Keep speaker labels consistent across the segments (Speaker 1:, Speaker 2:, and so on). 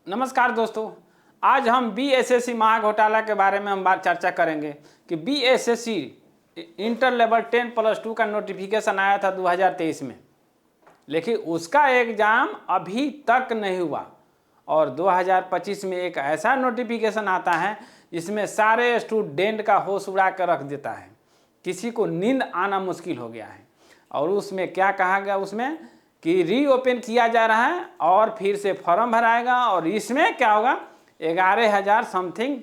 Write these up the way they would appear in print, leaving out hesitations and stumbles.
Speaker 1: नमस्कार दोस्तों, आज हम बीएसएससी महाघोटाला के बारे में हम बात चर्चा करेंगे कि बीएसएससी इंटर लेवल 10+2 का नोटिफिकेशन आया था 2023 में, लेकिन उसका एग्ज़ाम अभी तक नहीं हुआ। और 2025 में एक ऐसा नोटिफिकेशन आता है जिसमें सारे स्टूडेंट का होश उड़ा कर रख देता है, किसी को नींद आना मुश्किल हो गया है। और उसमें क्या कहा गया, उसमें कि रीओपन किया जा रहा है और फिर से फॉर्म भराएगा और इसमें क्या होगा 11,000 समथिंग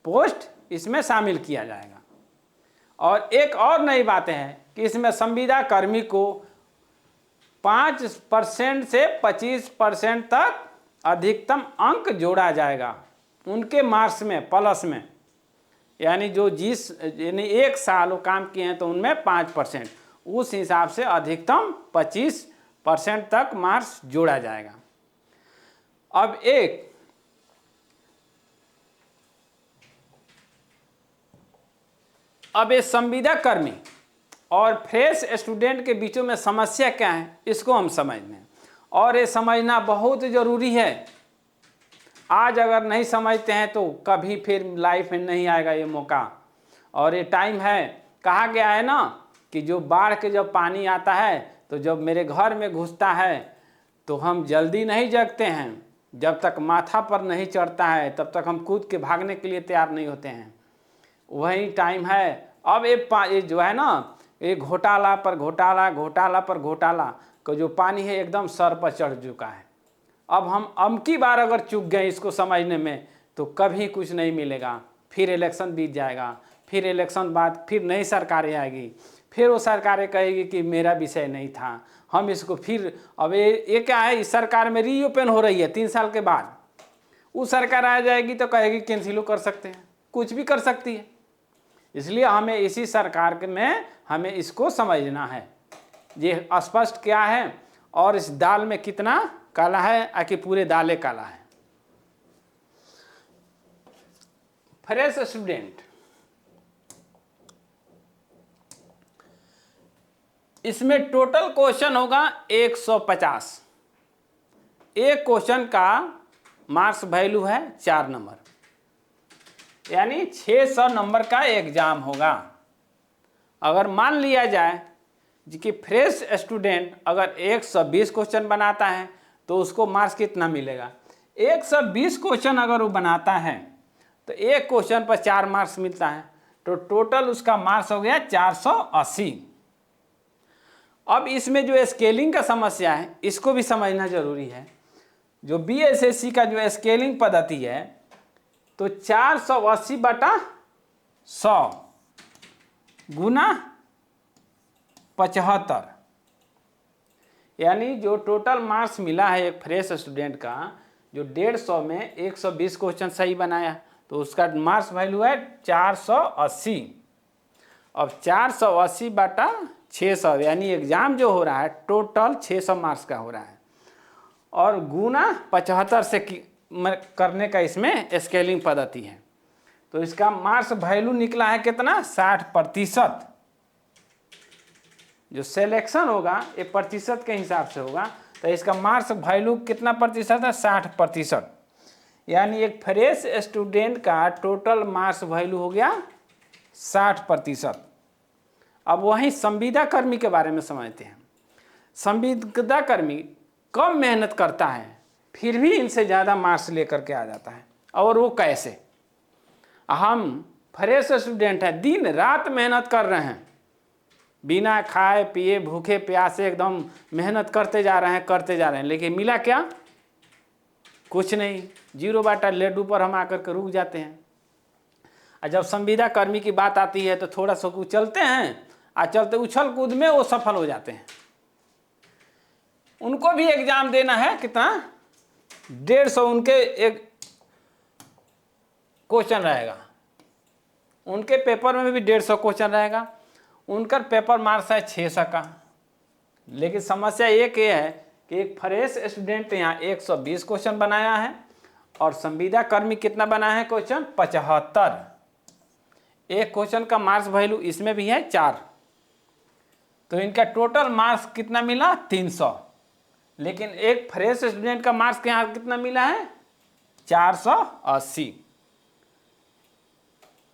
Speaker 1: पोस्ट इसमें शामिल किया जाएगा। और एक और नई बातें हैं कि इसमें संविदा कर्मी को 5% से 25% तक अधिकतम अंक जोड़ा जाएगा उनके मार्क्स में, प्लस में। यानी जो यानी 1 साल वो काम किए हैं तो उनमें 5%, उस हिसाब से अधिकतम 25% तक मार्क्स जोड़ा जाएगा। अब ये संविदा कर्मी और फ्रेश स्टूडेंट के बीचों में समस्या क्या है, इसको हम समझने और ये समझना बहुत ज़रूरी है। आज अगर नहीं समझते हैं तो कभी फिर लाइफ में नहीं आएगा ये मौका। और ये टाइम है, कहा गया है ना कि जो बाढ़ के जब पानी आता है तो जब मेरे घर में घुसता है तो हम जल्दी नहीं जगते हैं, जब तक माथा पर नहीं चढ़ता है तब तक हम कूद के भागने के लिए तैयार नहीं होते हैं। वही टाइम है। अब ये जो है ना, ये घोटाला पर घोटाला, घोटाला पर घोटाला का जो पानी है एकदम सर पर चढ़ चुका है। अब हम अबकी बार अगर चूक गए इसको समझने में तो कभी कुछ नहीं मिलेगा। फिर इलेक्शन बीत जाएगा, फिर इलेक्शन बाद फिर नई सरकारें आएगी, फिर वो सरकारें कहेगी कि मेरा विषय नहीं था, हम इसको फिर अब ये क्या है, इस सरकार में रीओपन हो रही है 3 साल के बाद। वो सरकार आ जाएगी तो कहेगी कैंसिल कर सकते हैं, कुछ भी कर सकती है। इसलिए हमें इसी सरकार में हमें इसको समझना है, ये स्पष्ट क्या है और इस दाल में कितना काला है कि पूरे दालें काला है। फ्रेश स्टूडेंट, इसमें टोटल क्वेश्चन होगा 150। एक क्वेश्चन का मार्क्स वैल्यू है 4 नंबर, यानी 600 नंबर का एग्जाम होगा। अगर मान लिया जाए कि फ्रेश स्टूडेंट अगर 120 क्वेश्चन बनाता है तो उसको मार्क्स कितना मिलेगा। 120 क्वेश्चन अगर वो बनाता है तो एक क्वेश्चन पर 4 मार्क्स मिलता है, तो टोटल उसका मार्क्स हो गया 480। अब इसमें जो स्केलिंग का समस्या है इसको भी समझना जरूरी है। जो बीएसएससी का जो स्केलिंग पद्धति है तो 480/100 गुना 75, यानी जो टोटल मार्क्स मिला है एक फ्रेश स्टूडेंट का, जो 150 में 120 क्वेश्चन सही बनाया तो उसका मार्क्स वैल्यू है 480। अब 480/600 यानी एग्जाम जो हो रहा है टोटल 600 मार्क्स का हो रहा है और गुना 75 से करने का इसमें स्केलिंग पद्धति है। तो इसका मार्क्स वैल्यू निकला है कितना, 60%। जो सिलेक्शन होगा ये प्रतिशत के हिसाब से होगा, तो इसका मार्क्स वैल्यू कितना प्रतिशत है, 60%। यानी एक फ्रेश स्टूडेंट का टोटल मार्क्स वैल्यू हो गया 60%। अब वहीं संविदा कर्मी के बारे में समझते हैं। संविदा कर्मी कम मेहनत करता है फिर भी इनसे ज़्यादा मार्क्स लेकर के आ जाता है। और वो कैसे, हम फ्रेश स्टूडेंट हैं, दिन रात मेहनत कर रहे हैं, बिना खाए पिए भूखे प्यासे एकदम मेहनत करते जा रहे हैं, लेकिन मिला क्या, कुछ नहीं। 0 लड्डू पर हम आकर के रुक जाते हैं। और जब संविदा कर्मी की बात आती है तो थोड़ा सा चलते हैं और चलते उछल कूद में वो सफल हो जाते हैं। उनको भी एग्जाम देना है कितना, 150 उनके एक क्वेश्चन रहेगा, उनके पेपर में भी 150 क्वेश्चन रहेगा। उनका पेपर मार्क्स है 600 का। लेकिन समस्या एक ये है कि एक फ्रेश स्टूडेंट यहाँ 120 क्वेश्चन बनाया है और संविदा कर्मी कितना बनाया है क्वेश्चन, 75। एक क्वेश्चन का मार्क्स वैल्यू इसमें भी है 4, तो इनका टोटल मार्क्स कितना मिला, 300। लेकिन एक फ्रेश स्टूडेंट का मार्क्स यहाँ कितना मिला है, 480।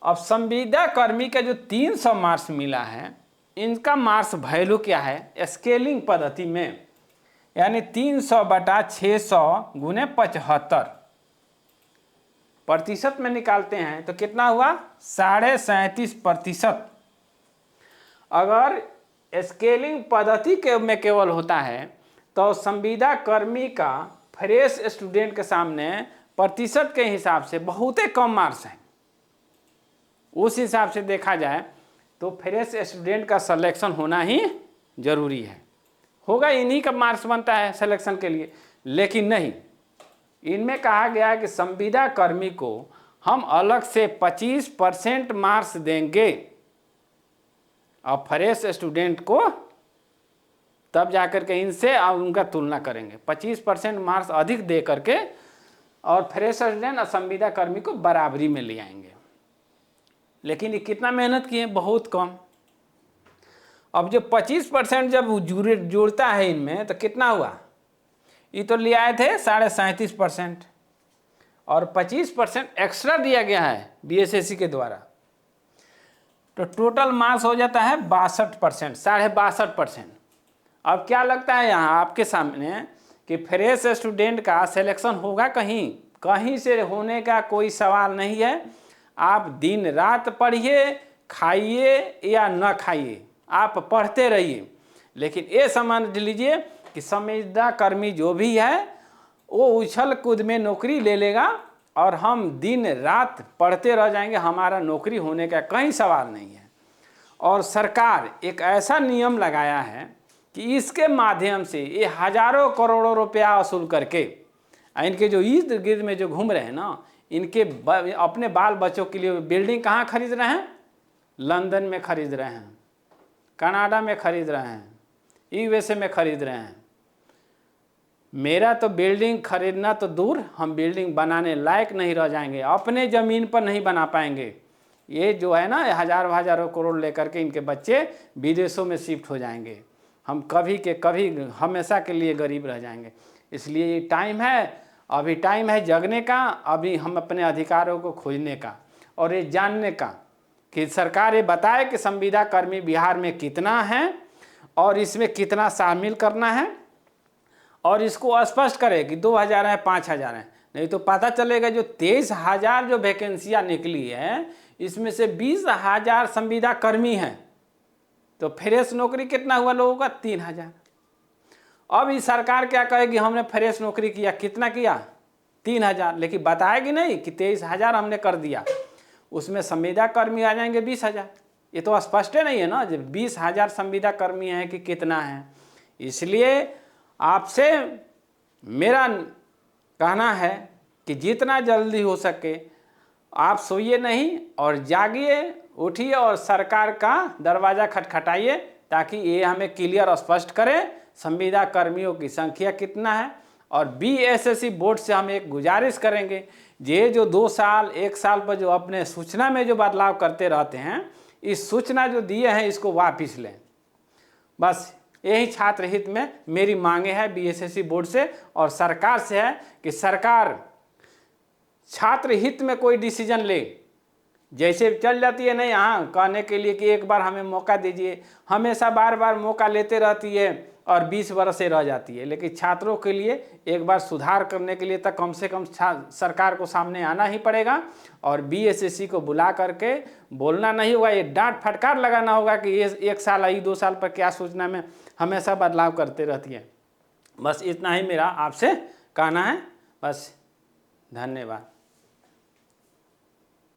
Speaker 1: अब संविदा कर्मी का जो 300 मार्क्स मिला है, इनका मार्क्स वैल्यू क्या है स्केलिंग पद्धति में, यानी 300/600 गुने 75 प्रतिशत में निकालते हैं तो कितना हुआ 37.5%। अगर स्केलिंग पद्धति के में केवल होता है तो संविदा कर्मी का फ्रेश स्टूडेंट के सामने प्रतिशत के हिसाब से बहुत ही कम मार्क्स हैं। उस हिसाब से देखा जाए तो फ्रेश स्टूडेंट का सिलेक्शन होना ही जरूरी है, होगा इन्हीं का मार्क्स बनता है सिलेक्शन के लिए। लेकिन नहीं, इनमें कहा गया है कि संविदा कर्मी को हम अलग से 25% मार्क्स देंगे और फ्रेश स्टूडेंट को तब जाकर के इनसे उनका तुलना करेंगे। 25% मार्क्स अधिक दे करके और फ्रेश स्टूडेंट और संविदा कर्मी को बराबरी में ले आएंगे। लेकिन ये कितना मेहनत किए, बहुत कम। अब जो 25% जब जुड़ता है इनमें तो कितना हुआ, ये तो ले आए थे 37.5% और 25% एक्स्ट्रा दिया गया है बीएसएससी के द्वारा, तो टोटल मार्क्स हो जाता है 62%, 62.5%। अब क्या लगता है यहाँ आपके सामने कि फ्रेश स्टूडेंट का सिलेक्शन होगा कहीं से होने का कोई सवाल नहीं है। आप दिन रात पढ़िए, खाइए या न खाइए, आप पढ़ते रहिए, लेकिन ये समझ लीजिए कि संविदा कर्मी जो भी है वो उछल कूद में नौकरी ले लेगा और हम दिन रात पढ़ते रह जाएंगे, हमारा नौकरी होने का कहीं सवाल नहीं है। और सरकार एक ऐसा नियम लगाया है कि इसके माध्यम से ये हजारों करोड़ों रुपया वसूल करके इनके जो इर्द गिर्द में जो घूम रहे हैं ना, इनके अपने बाल बच्चों के लिए बिल्डिंग कहाँ खरीद रहे हैं, लंदन में खरीद रहे हैं, कनाडा में खरीद रहे हैं, यूएसए में खरीद रहे हैं। मेरा तो बिल्डिंग खरीदना तो दूर, हम बिल्डिंग बनाने लायक नहीं रह जाएंगे, अपने ज़मीन पर नहीं बना पाएंगे। ये जो है ना हजारों हजारों करोड़ लेकर के इनके बच्चे विदेशों में शिफ्ट हो जाएंगे, हम कभी के कभी हमेशा के लिए गरीब रह जाएंगे। इसलिए ये टाइम है, अभी टाइम है जगने का, अभी हम अपने अधिकारों को खोजने का और ये जानने का कि सरकार ये बताए कि संविदा कर्मी बिहार में कितना है और इसमें कितना शामिल करना है, और इसको स्पष्ट करे कि 2000 है 5000 है। नहीं तो पता चलेगा जो 23,000 जो वैकेंसियाँ निकली है इसमें से 20,000 संविदा कर्मी हैं, तो फ्रेश नौकरी कितना हुआ लोगों का 3,000। अब इस सरकार क्या कहेगी हमने फ्रेश नौकरी किया, कितना किया 3,000, लेकिन बताएगी नहीं कि 23,000 हमने कर दिया, उसमें संविदा कर्मी आ जाएंगे 20,000। ये तो स्पष्ट नहीं है ना, जब 20,000 संविदा कर्मी हैं कि कितना है। इसलिए आपसे मेरा कहना है कि जितना जल्दी हो सके आप सोइए नहीं और जागिए, उठिए और सरकार का दरवाज़ा खटखटाइए ताकि ये हमें क्लियर और स्पष्ट करे संविदा कर्मियों की संख्या कितना है। और बीएसएससी बोर्ड से हम एक गुजारिश करेंगे, ये जो 2 साल 1 साल पर जो अपने सूचना में जो बदलाव करते रहते हैं, इस सूचना जो दिए हैं इसको वापस लें। बस यही छात्र हित में मेरी मांगे है बीएसएससी बोर्ड से और सरकार से है कि सरकार छात्र हित में कोई डिसीजन ले। जैसे चल जाती है ना यहाँ कहने के लिए कि एक बार हमें मौका दीजिए, हमेशा बार बार मौका लेते रहती है और 20 वर्ष से रह जाती है। लेकिन छात्रों के लिए एक बार सुधार करने के लिए तक कम से कम सरकार को सामने आना ही पड़ेगा और बीएसएससी को बुला करके बोलना नहीं होगा, ये डांट फटकार लगाना होगा कि ये 1 साल आई 2 साल पर क्या सूचना में हमेशा बदलाव करते रहती है। बस इतना ही मेरा आपसे कहना है, बस धन्यवाद।